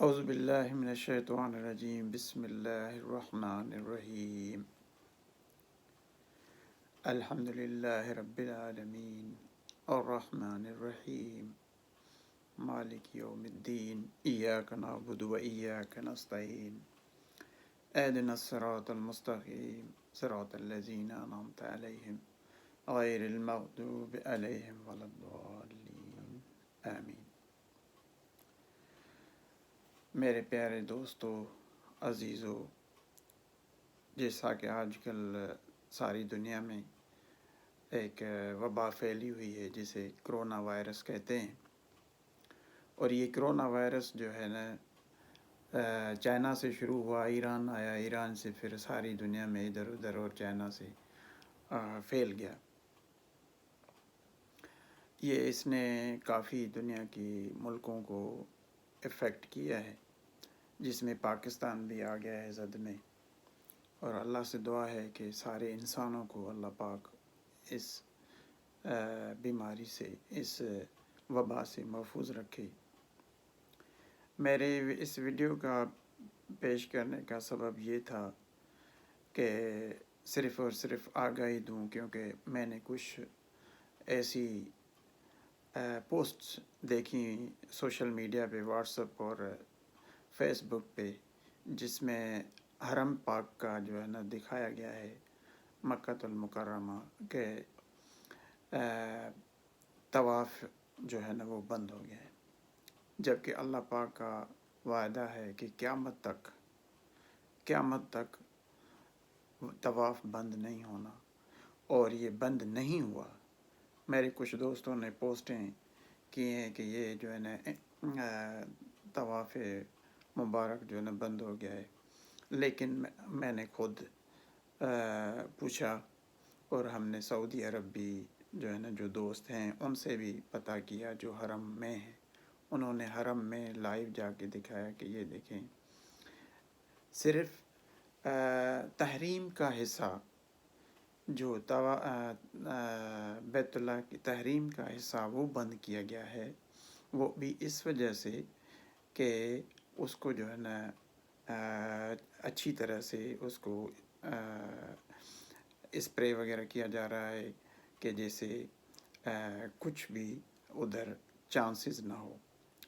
اعوذ باللہ من الشیطان الرجیم بسم اللہ الرحمن الرحیم الحمد للہ رب العالمین الرحمن الرحیم مالک یوم الدین ایاک نعبد و ایاک نستعین اہدنا الصراط المستقیم صراط الذین انعمت علیہم غیر المغضوب علیہم ولا الضالین آمین۔ میرے پیارے دوستو، عزیزو، جیسا کہ آج کل ساری دنیا میں ایک وبا پھیلی ہوئی ہے جسے کرونا وائرس کہتے ہیں، اور یہ کرونا وائرس جو ہے نا چائنا سے شروع ہوا، ایران آیا، ایران سے پھر ساری دنیا میں ادھر ادھر اور چائنا سے پھیل گیا۔ یہ اس نے کافی دنیا کی ملکوں کو افیکٹ کیا ہے، جس میں پاکستان بھی آ گیا ہے زد میں، اور اللہ سے دعا ہے کہ سارے انسانوں کو اللہ پاک اس بیماری سے، اس وبا سے محفوظ رکھے۔ میرے اس ویڈیو کا پیش کرنے کا سبب یہ تھا کہ صرف اور صرف آگاہی دوں، کیونکہ میں نے کچھ ایسی پوسٹس دیکھی سوشل میڈیا پہ، واٹس ایپ اور فیس بک پہ، جس میں حرم پاک کا جو ہے نا دکھایا گیا ہے، مکۃ المکرمہ کے طواف جو ہے نا وہ بند ہو گیا ہے، جبکہ اللہ پاک کا وعدہ ہے کہ قیامت تک طواف بند نہیں ہونا، اور یہ بند نہیں ہوا۔ میرے کچھ دوستوں نے پوسٹیں کی ہیں کہ یہ جو ہے نا طواف مبارک جو ہے نا بند ہو گیا ہے، لیکن میں نے خود پوچھا، اور ہم نے سعودی عرب بھی جو ہے نا جو دوست ہیں ان سے بھی پتہ کیا جو حرم میں ہیں، انہوں نے حرم میں لائیو جا کے دکھایا کہ یہ دیکھیں، صرف تحریم کا حصہ، جو بیت اللہ کی تحریم کا حصہ وہ بند کیا گیا ہے، وہ بھی اس وجہ سے کہ اس کو جو ہے نا اچھی طرح سے اس کو اسپرے وغیرہ کیا جا رہا ہے کہ جیسے کچھ بھی ادھر چانسز نہ ہو۔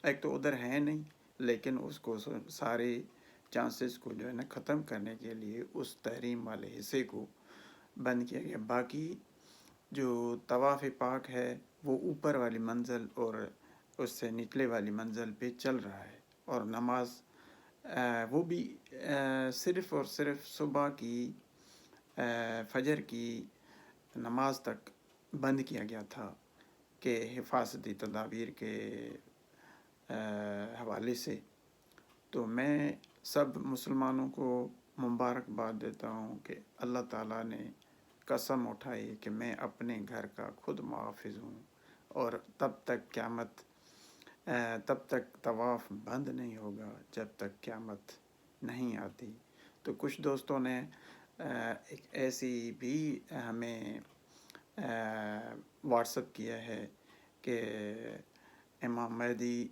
ایک تو ادھر ہے نہیں، لیکن اس کو سارے چانسز کو جو ہے نا ختم کرنے کے لیے اس تحریم والے حصے کو بند کیا گیا۔ باقی جو طواف پاک ہے وہ اوپر والی منزل اور اس سے نچلے والی منزل پہ چل رہا ہے، اور نماز وہ بھی صرف اور صرف صبح کی فجر کی نماز تک بند کیا گیا تھا کہ حفاظتی تدابیر کے حوالے سے۔ تو میں سب مسلمانوں کو مبارکباد دیتا ہوں کہ اللہ تعالیٰ نے قسم اٹھائی کہ میں اپنے گھر کا خود محافظ ہوں، اور تب تک طواف بند نہیں ہوگا جب تک قیامت نہیں آتی۔ تو کچھ دوستوں نے ایک ایسی بھی ہمیں واٹس ایپ کیا ہے کہ امام مہدی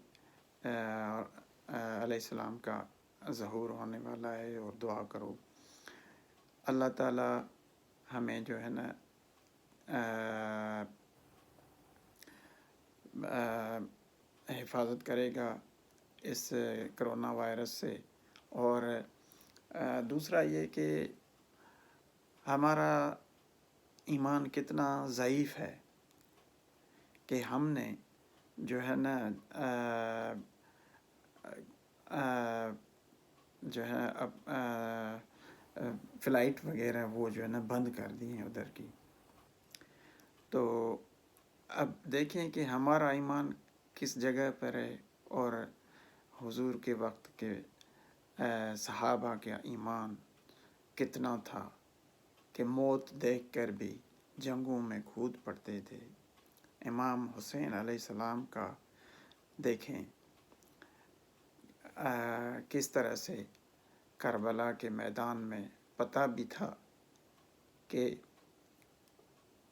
علیہ السلام کا ظہور ہونے والا ہے اور دعا کرو۔ اللہ تعالیٰ ہمیں جو ہے نا حفاظت کرے گا اس کرونا وائرس سے۔ اور دوسرا یہ کہ ہمارا ایمان کتنا ضعیف ہے کہ ہم نے جو ہے نا جو ہے فلائٹ وغیرہ وہ جو ہے نا بند کر دی ہیں ادھر کی۔ تو اب دیکھیں کہ ہمارا ایمان کس جگہ پر ہے، اور حضور کے وقت کے صحابہ کا ایمان کتنا تھا کہ موت دیکھ کر بھی جنگوں میں کود پڑتے تھے۔ امام حسین علیہ السلام کا دیکھیں کس طرح سے کربلا کے میدان میں پتہ بھی تھا کہ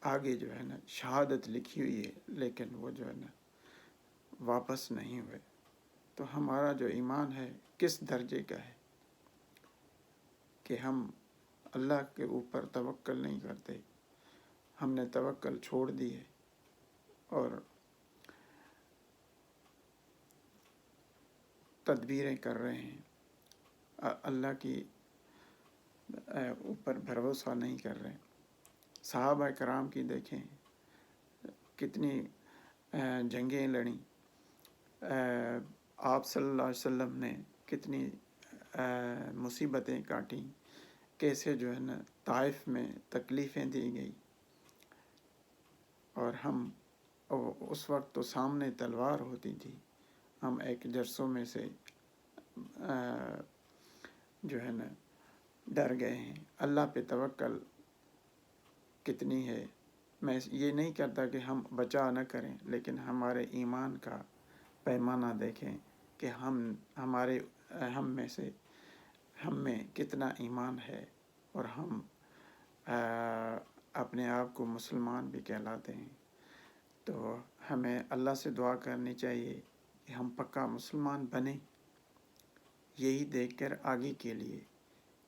آگے جو ہے نا شہادت لکھی ہوئی ہے، لیکن وہ جو ہے نا واپس نہیں ہوئے، تو ہمارا جو ایمان ہے کس درجے کا ہے کہ ہم اللہ کے اوپر توکل نہیں کرتے، ہم نے توکل چھوڑ دی ہے اور تدبیریں کر رہے ہیں، اللہ کی اوپر بھروسہ نہیں کر رہے۔ صحابہ کرام کی دیکھیں کتنی جنگیں لڑیں، آپ صلی اللہ علیہ وسلم نے کتنی مصیبتیں کاٹیں، کیسے جو ہے نا طائف میں تکلیفیں دی گئی، اور ہم اس وقت تو سامنے تلوار ہوتی تھی، ہم ایک جرسوں میں سے جو ہے نا ڈر گئے ہیں۔ اللہ پہ توکل کتنی ہے، میں یہ نہیں کرتا کہ ہم بچا نہ کریں، لیکن ہمارے ایمان کا پیمانہ دیکھیں کہ ہم میں کتنا ایمان ہے، اور ہم اپنے آپ کو مسلمان بھی کہلاتے ہیں۔ تو ہمیں اللہ سے دعا کرنی چاہیے کہ ہم پکا مسلمان بنیں، یہی دیکھ کر آگے کے لیے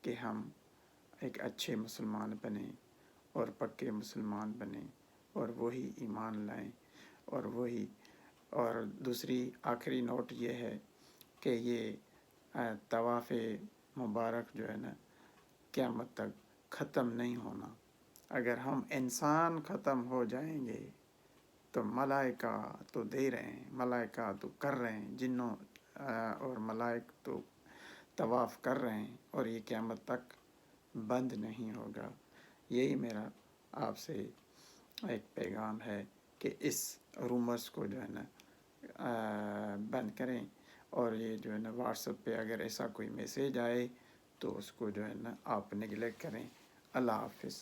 کہ ہم ایک اچھے مسلمان بنیں اور پکے مسلمان بنیں اور وہی ایمان لائیں، اور دوسری آخری نوٹ یہ ہے کہ یہ طواف مبارک جو ہے نا قیامت تک ختم نہیں ہونا۔ اگر ہم انسان ختم ہو جائیں گے تو ملائکہ تو دے رہے ہیں، ملائکہ تو کر رہے ہیں، جنوں اور ملائک تو طواف کر رہے ہیں، اور یہ قیامت تک بند نہیں ہوگا۔ یہی میرا آپ سے ایک پیغام ہے کہ اس رومرز کو جو ہے نا بند کریں، اور یہ جو ہے نا واٹس ایپ پہ اگر ایسا کوئی میسیج آئے تو اس کو جو ہے نا آپ نگلیکٹ کریں۔ اللہ حافظ۔